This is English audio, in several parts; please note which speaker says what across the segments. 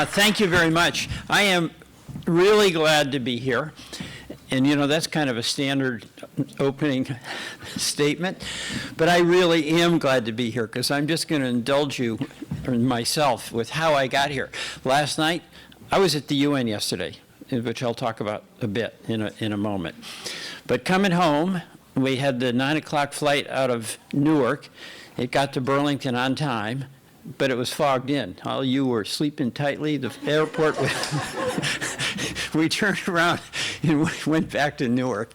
Speaker 1: Thank you very much. I am really glad to be here. And, you know, that's kind of a standard opening statement. But I really am glad to be here because I'm just going to indulge you and myself with how I got here. Last night, I was at the UN yesterday, which I'll talk about a bit in a moment. But coming home, we had the 9 o'clock flight out of Newark. It got to Burlington on time, but it was fogged in. All you were sleeping tightly. The airport was we turned around and went back to Newark.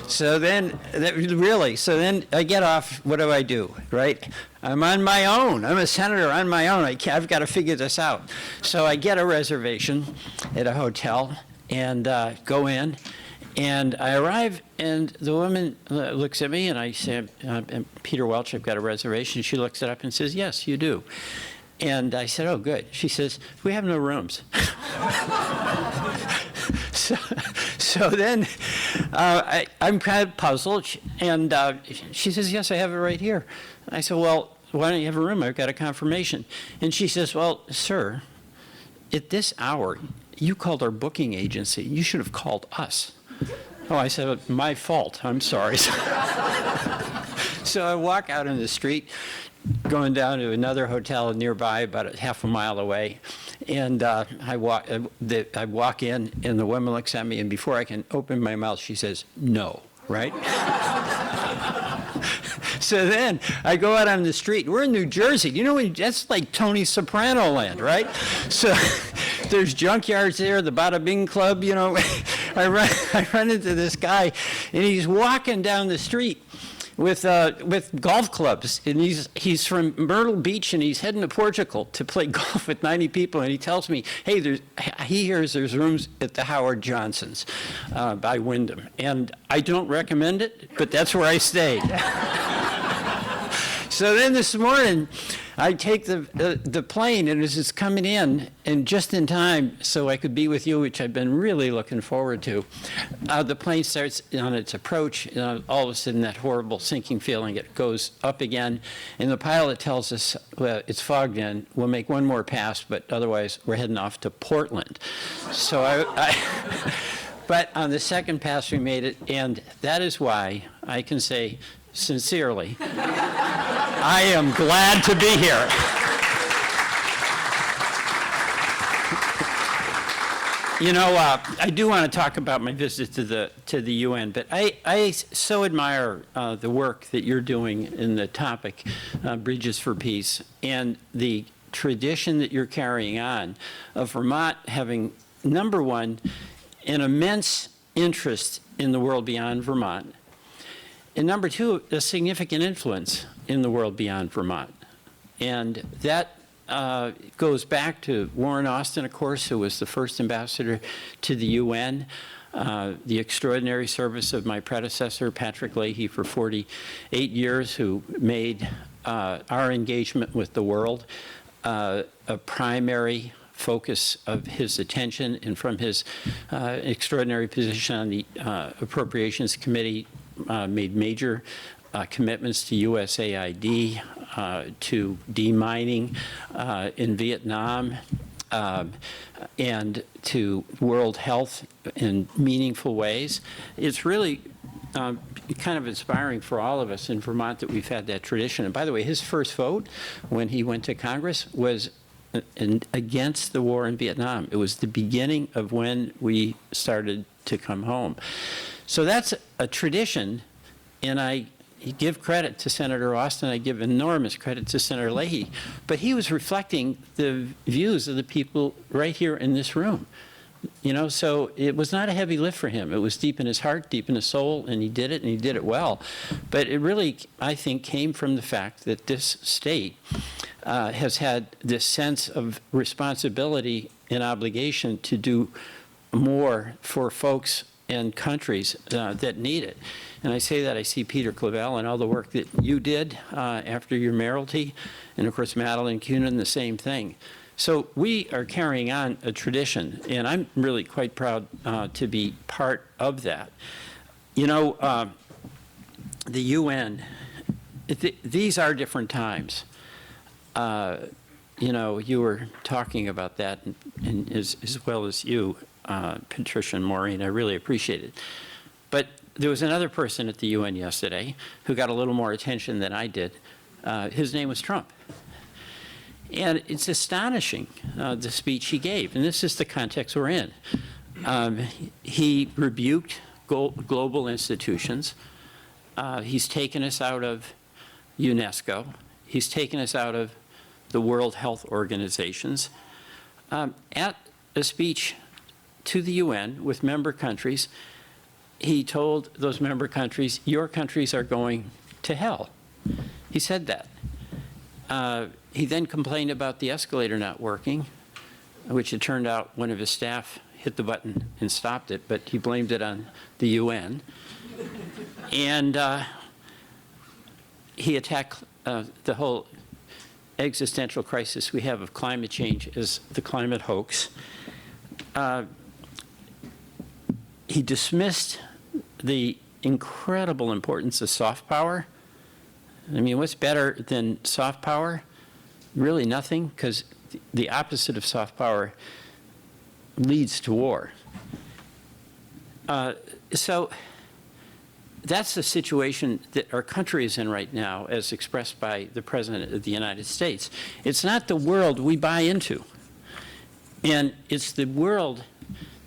Speaker 1: So then, I get off, what do, right? I'm on my own. I'm a senator on my own. I've got to figure this out. So I get a reservation at a hotel and go in. And I arrive, and the woman looks at me, and I say, Peter Welch, I've got a reservation. She looks it up and says, yes, you do. And I said, oh, good. She says, we have no rooms. So then I'm kind of puzzled, and she says, yes, I have it right here. I said, well, why don't you have a room? I've got a confirmation. And she says, well, sir, at this hour, you called our booking agency. You should have called us. Oh, I said, my fault. I'm sorry. So I walk out in the street, going down to another hotel nearby, about a half a mile away. And I walk in, and the woman looks at me, and before I can open my mouth, she says, no, right? So then I go out on the street. We're in New Jersey. You know, that's like Tony Soprano land, right? So there's junkyards there, the Bada Bing Club, you know. I run into this guy, and he's walking down the street with golf clubs, and he's from Myrtle Beach, and he's heading to Portugal to play golf with 90 people, and he tells me, hey, he hears there's rooms at the Howard Johnson's by Wyndham, and I don't recommend it, but that's where I stayed. So then this morning, I take the plane, and as it's coming in, and just in time, so I could be with you, which I've been really looking forward to, the plane starts on its approach, and all of a sudden that horrible sinking feeling, it goes up again, and the pilot tells us, well, it's fogged in, we'll make one more pass, but otherwise we're heading off to Portland. So but on the second pass we made it, and that is why I can say sincerely, I am glad to be here. You know, I do want to talk about my visit to the UN, but I so admire the work that you're doing in the topic, Bridges for Peace, and the tradition that you're carrying on of Vermont having, number one, an immense interest in the world beyond Vermont, and number two, a significant influence in the world beyond Vermont. And that goes back to Warren Austin, of course, who was the first ambassador to the UN, the extraordinary service of my predecessor, Patrick Leahy, for 48 years, who made our engagement with the world a primary focus of his attention, and from his extraordinary position on the Appropriations Committee, made major commitments to USAID, to demining in Vietnam, and to World Health in meaningful ways. It's really kind of inspiring for all of us in Vermont that we've had that tradition. And by the way, his first vote when he went to Congress was against the war in Vietnam. It was the beginning of when we started to come home. So that's a tradition, and I give credit to Senator Austin. I give enormous credit to Senator Leahy. But he was reflecting the views of the people right here in this room. You know, so it was not a heavy lift for him. It was deep in his heart, deep in his soul, and he did it, and he did it well. But it really, I think, came from the fact that this state has had this sense of responsibility and obligation to do more for folks and countries that need it. And I say that, I see Peter Clavell and all the work that you did after your mayoralty, and of course Madeline Kunin, the same thing. So we are carrying on a tradition, and I'm really quite proud to be part of that. You know, the UN, these are different times. you know, you were talking about that, and as well as you, Patricia and Maureen, I really appreciate it. But there was another person at the UN yesterday who got a little more attention than I did. His name was Trump. And it's astonishing, the speech he gave, and this is the context we're in. He rebuked global institutions. He's taken us out of UNESCO. He's taken us out of the World Health Organizations. At a speech to the UN with member countries, he told those member countries, your countries are going to hell. He said that. He then complained about the escalator not working, which it turned out one of his staff hit the button and stopped it, but he blamed it on the UN. And he attacked the whole existential crisis we have of climate change as the climate hoax. He dismissed the incredible importance of soft power. I mean, what's better than soft power? Really nothing, because the opposite of soft power leads to war. So that's the situation that our country is in right now, as expressed by the President of the United States. It's not the world we buy into, and it's the world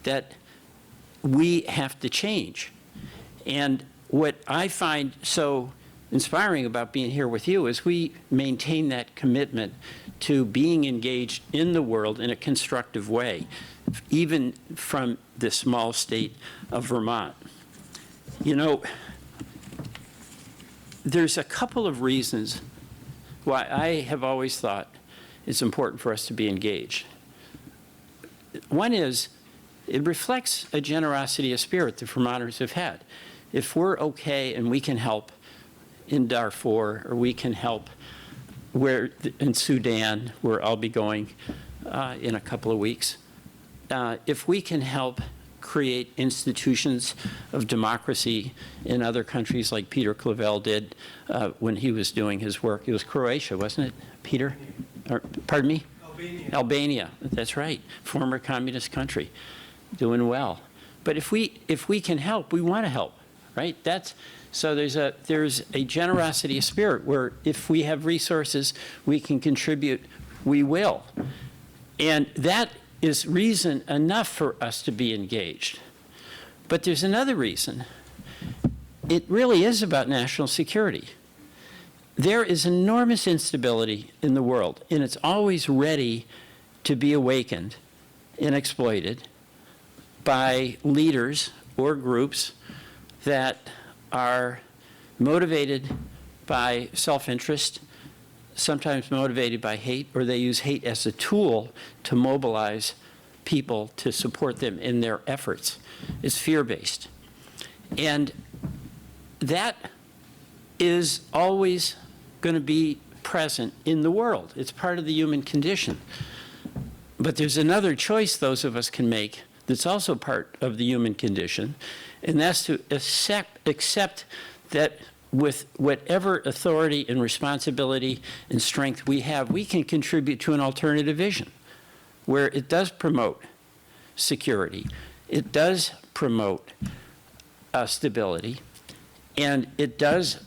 Speaker 1: that we have to change. And what I find so inspiring about being here with you is we maintain that commitment to being engaged in the world in a constructive way, even from the small state of Vermont. You know, there's a couple of reasons why I have always thought it's important for us to be engaged. One is, it reflects a generosity of spirit the Vermonters have had. If we're okay and we can help in Darfur, or we can help in Sudan, where I'll be going in a couple of weeks, if we can help create institutions of democracy in other countries like Peter Welch did when he was doing his work. It was Croatia, wasn't it, Peter? Or, pardon me?
Speaker 2: Albania.
Speaker 1: Albania, that's right, former communist country, doing well. But if we can help, we want to help, right? So there's a generosity of spirit where if we have resources we can contribute, we will. And that is reason enough for us to be engaged. But there's another reason. It really is about national security. There is enormous instability in the world, and it's always ready to be awakened and exploited by leaders or groups that are motivated by self-interest, sometimes motivated by hate, or they use hate as a tool to mobilize people to support them in their efforts. It's fear-based. And that is always going to be present in the world. It's part of the human condition. But there's another choice those of us can make that's also part of the human condition, and that's to accept that with whatever authority and responsibility and strength we have, we can contribute to an alternative vision where it does promote security, it does promote stability, and it does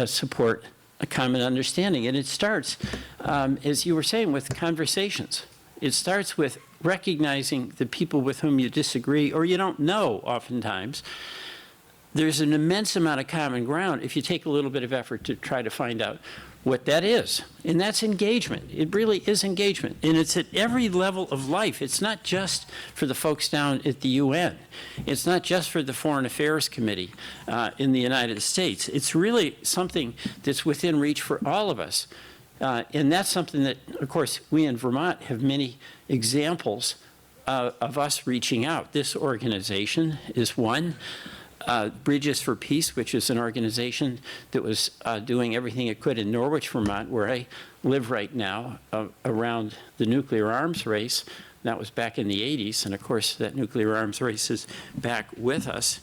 Speaker 1: support a common understanding. And it starts, as you were saying, with conversations. It starts with recognizing the people with whom you disagree or you don't know oftentimes. There's an immense amount of common ground if you take a little bit of effort to try to find out what that is. And that's engagement. It really is engagement. And it's at every level of life. It's not just for the folks down at the UN. It's not just for the Foreign Affairs Committee in the United States. It's really something that's within reach for all of us. And that's something that, of course, we in Vermont have many examples of us reaching out. This organization is one. Bridges for Peace, which is an organization that was doing everything it could in Norwich, Vermont, where I live right now, around the nuclear arms race. That was back in the 80s, and of course that nuclear arms race is back with us.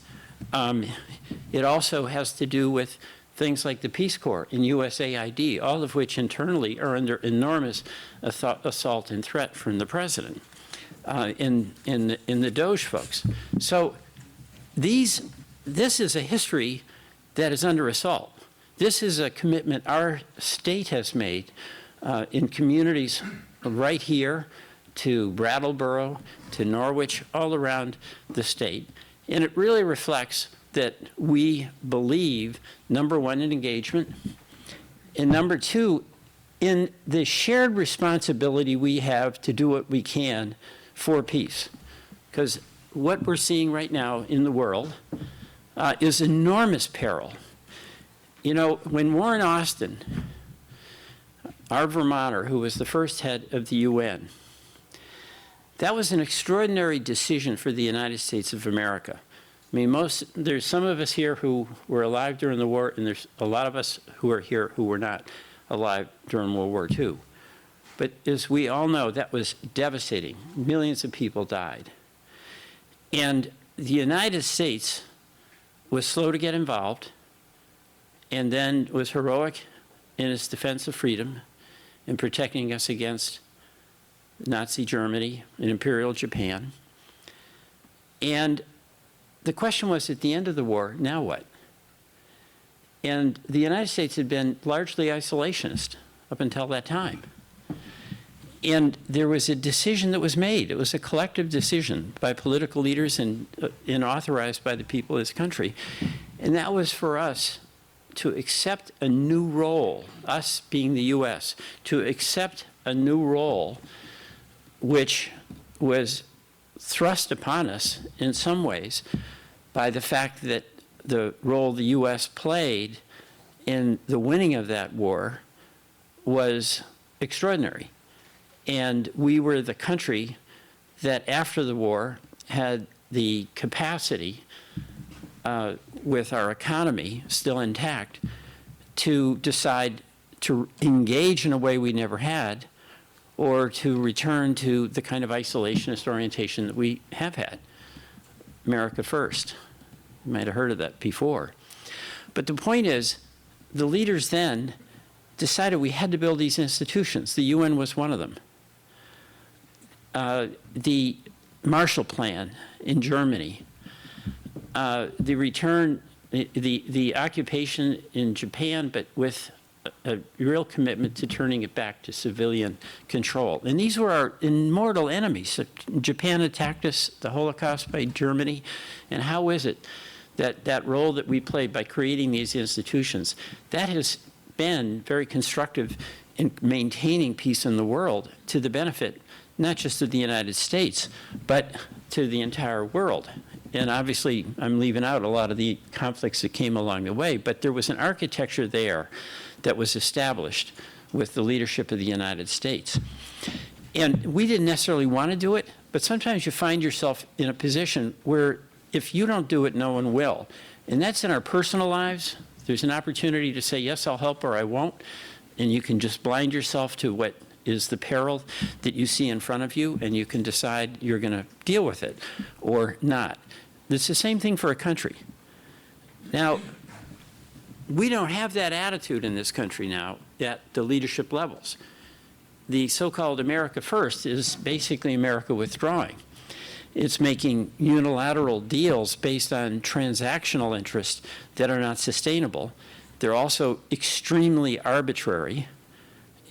Speaker 1: It also has to do with things like the Peace Corps and USAID, all of which internally are under enormous assault and threat from the president in the Doge folks. So this is a history that is under assault. This is a commitment our state has made in communities right here to Brattleboro, to Norwich, all around the state. And it really reflects that we believe, number one, in engagement, and number two, in the shared responsibility we have to do what we can for peace. Because what we're seeing right now in the world is enormous peril. You know, when Warren Austin, our Vermonter, who was the first head of the UN, that was an extraordinary decision for the United States of America. I mean, there's some of us here who were alive during the war, and there's a lot of us who are here who were not alive during World War II. But as we all know, that was devastating. Millions of people died. And the United States was slow to get involved, and then was heroic in its defense of freedom and protecting us against Nazi Germany and Imperial Japan. And the question was, at the end of the war, now what? And the United States had been largely isolationist up until that time. And there was a decision that was made. It was a collective decision by political leaders and authorized by the people of this country. And that was for us to accept a new role, us being the U.S., to accept a new role which was thrust upon us in some ways by the fact that the role the U.S. played in the winning of that war was extraordinary. And we were the country that after the war had the capacity, with our economy still intact, to decide to engage in a way we never had, or to return to the kind of isolationist orientation that we have had. America first. You might have heard of that before. But the point is, the leaders then decided we had to build these institutions. The UN was one of them. The Marshall Plan in Germany, the return, the occupation in Japan, but with a real commitment to turning it back to civilian control. And these were our immortal enemies. Japan attacked us, the Holocaust by Germany, and how is it that that role that we played by creating these institutions, that has been very constructive in maintaining peace in the world to the benefit not just of the United States, but to the entire world. And obviously, I'm leaving out a lot of the conflicts that came along the way, but there was an architecture there that was established with the leadership of the United States. And we didn't necessarily want to do it, but sometimes you find yourself in a position where if you don't do it, no one will. And that's in our personal lives. There's an opportunity to say, yes, I'll help, or I won't. And you can just blind yourself to what is the peril that you see in front of you, and you can decide you're going to deal with it or not. It's the same thing for a country. Now, we don't have that attitude in this country now at the leadership levels. The so-called America First is basically America withdrawing. It's making unilateral deals based on transactional interests that are not sustainable. They're also extremely arbitrary,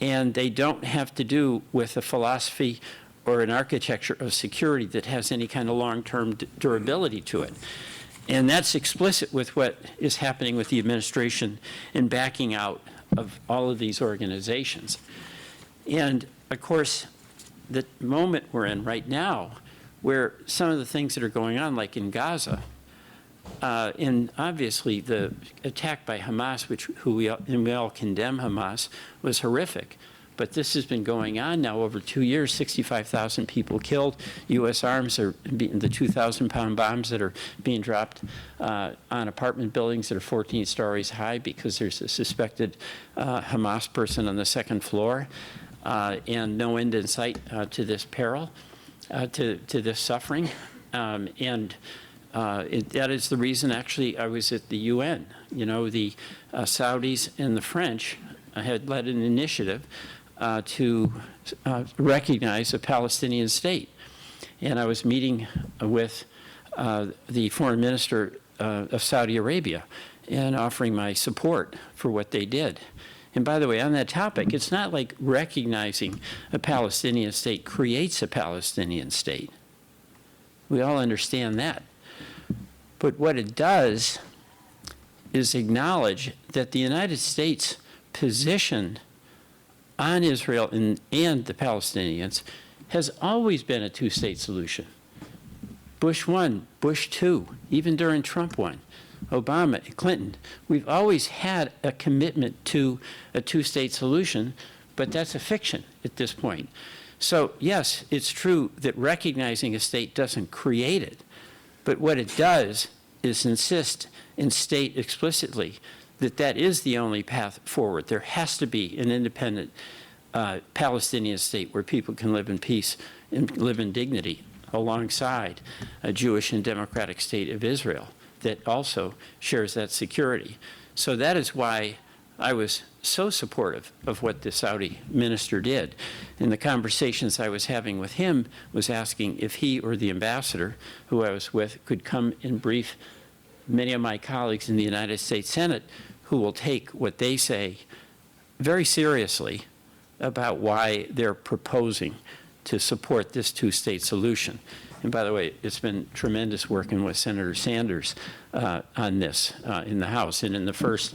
Speaker 1: and they don't have to do with a philosophy or an architecture of security that has any kind of long-term durability to it. And that's explicit with what is happening with the administration in backing out of all of these organizations. And of course, the moment we're in right now, where some of the things that are going on, like in Gaza, and obviously the attack by Hamas, and we all condemn Hamas, was horrific. But this has been going on now over 2 years, 65,000 people killed. U.S. arms are being, the 2,000-pound bombs that are being dropped on apartment buildings that are 14 stories high because there's a suspected Hamas person on the second floor, and no end in sight to this peril, to this suffering. And That is the reason, actually, I was at the UN. You know, the Saudis and the French had led an initiative to recognize a Palestinian state. And I was meeting with the foreign minister of Saudi Arabia and offering my support for what they did. And by the way, on that topic, it's not like recognizing a Palestinian state creates a Palestinian state. We all understand that. But what it does is acknowledge that the United States' position on Israel and the Palestinians has always been a two-state solution. Bush 1, Bush 2, even during Trump 1, Obama, Clinton, we've always had a commitment to a two-state solution, but that's a fiction at this point. So yes, it's true that recognizing a state doesn't create it, but what it does is insist and state explicitly that that is the only path forward. There has to be an independent Palestinian state where people can live in peace and live in dignity alongside a Jewish and democratic state of Israel that also shares that security. So that is why I was so supportive of what the Saudi minister did. In the conversations I was having with him was asking if he or the ambassador who I was with could come and brief many of my colleagues in the United States Senate who will take what they say very seriously about why they're proposing to support this two-state solution. And by the way, it's been tremendous working with Senator Sanders on this in the House. And in the first,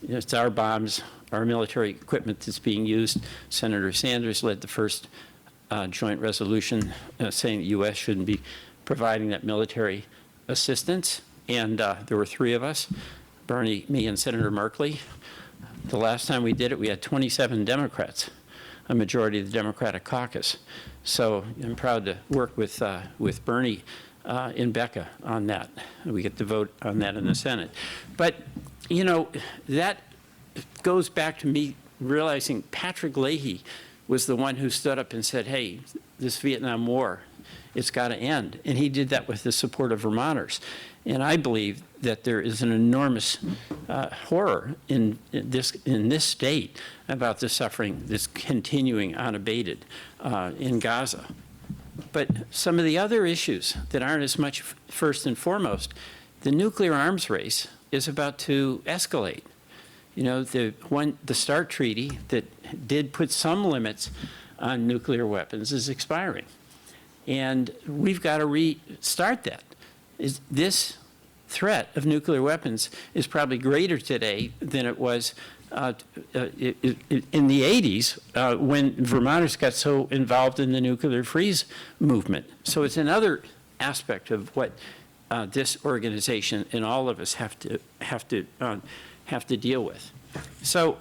Speaker 1: it's our bombs, our military equipment that's being used. Senator Sanders led the first joint resolution saying the U.S. shouldn't be providing that military assistance. And there were 3 of us, Bernie, me, and Senator Markley. The last time we did it, we had 27 Democrats, a majority of the Democratic caucus. So I'm proud to work with Bernie and Becca on that. We get to vote on that in the Senate. But, you know, that goes back to me realizing Patrick Leahy was the one who stood up and said, hey, this Vietnam War, it's got to end. And he did that with the support of Vermonters. And I believe that there is an enormous horror in this state about the suffering that's continuing unabated in Gaza. But some of the other issues that aren't as much first and foremost, the nuclear arms race is about to escalate. You know, the START treaty that did put some limits on nuclear weapons is expiring. And we've got to restart that. This threat of nuclear weapons is probably greater today than it was in the 80s when Vermonters got so involved in the nuclear freeze movement. So it's another aspect of what this organization and all of us have to deal with. So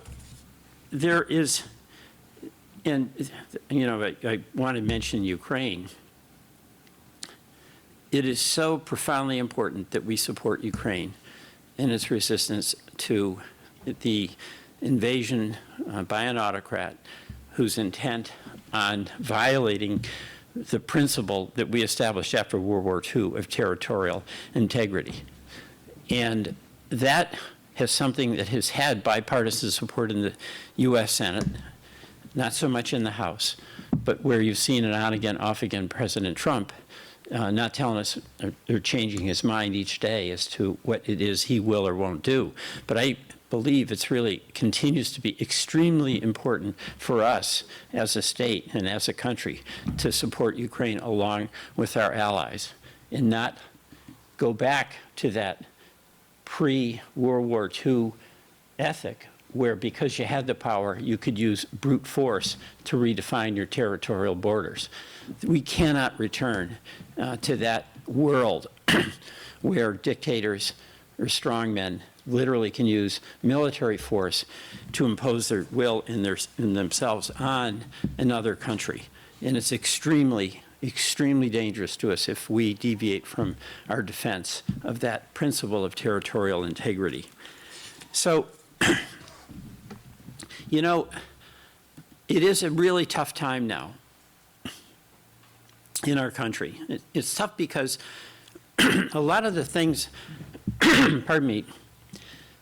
Speaker 1: there is, and you know, I want to mention Ukraine. It is so profoundly important that we support Ukraine in its resistance to the invasion by an autocrat who's intent on violating the principle that we established after World War II of territorial integrity. And that has something that has had bipartisan support in the U.S. Senate, not so much in the House, but where you've seen it on again, off again, President Trump not telling us or changing his mind each day as to what it is he will or won't do. But I believe it's really continues to be extremely important for us as a state and as a country to support Ukraine along with our allies and not go back to that pre-World War II ethic where because you had the power, you could use brute force to redefine your territorial borders. We cannot return to that world where dictators or strongmen literally can use military force to impose their will in themselves on another country. And it's extremely, extremely dangerous to us if we deviate from our defense of that principle of territorial integrity. So, you know, it is a really tough time now in our country. It's tough because a lot of the things, pardon me,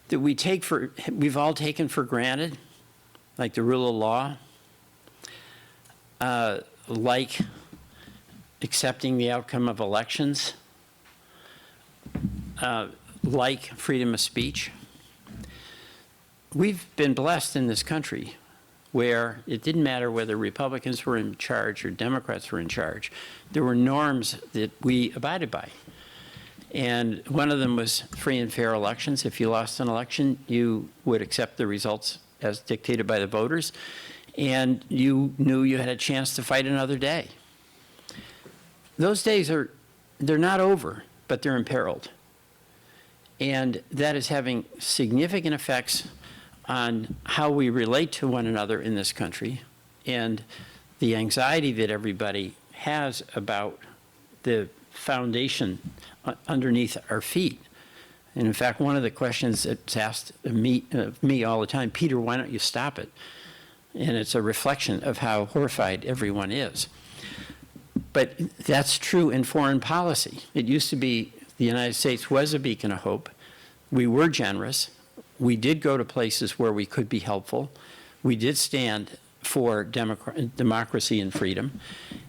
Speaker 1: that we've all taken for granted, like the rule of law, like accepting the outcome of elections, like freedom of speech. We've been blessed in this country where it didn't matter whether Republicans were in charge or Democrats were in charge. There were norms that we abided by. And one of them was free and fair elections. If you lost an election, you would accept the results as dictated by the voters, and you knew you had a chance to fight another day. Those days they're not over, but they're imperiled. And that is having significant effects on how we relate to one another in this country, and the anxiety that everybody has about the foundation underneath our feet. And in fact, one of the questions that's asked of me all the time, Peter, why don't you stop it? And it's a reflection of how horrified everyone is. But that's true in foreign policy. It used to be the United States was a beacon of hope. We were generous. We did go to places where we could be helpful. We did stand for democracy and freedom.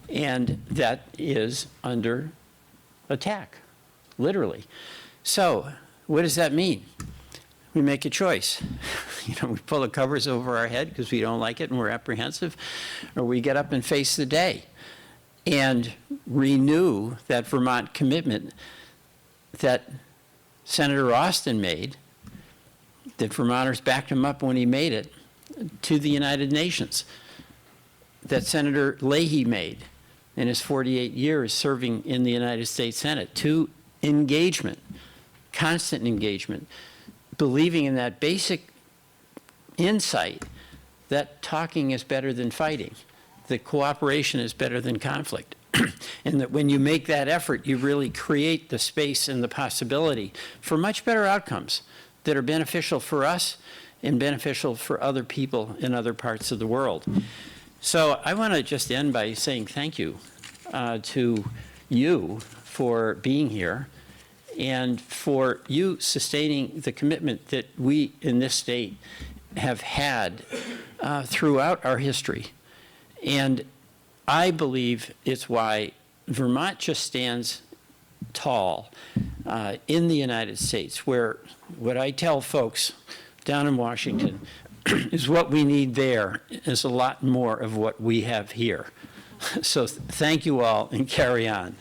Speaker 1: And that is under attack, literally. So what does that mean? We make a choice. We pull the covers over our head because we don't like it and we're apprehensive, or we get up and face the day and renew that Vermont commitment that Senator Austin made, that Vermonters backed him up when he made it, to the United Nations, that Senator Leahy made in his 48 years serving in the United States Senate, to engagement, constant engagement, believing in that basic insight that talking is better than fighting, that cooperation is better than conflict, and that when you make that effort, you really create the space and the possibility for much better outcomes that are beneficial for us and beneficial for other people in other parts of the world. So I want to just end by saying thank you to you for being here and for you sustaining the commitment that we in this state have had throughout our history. And I believe it's why Vermont just stands tall in the United States, where what I tell folks down in Washington is what we need there is a lot more of what we have here. So thank you all, and carry on.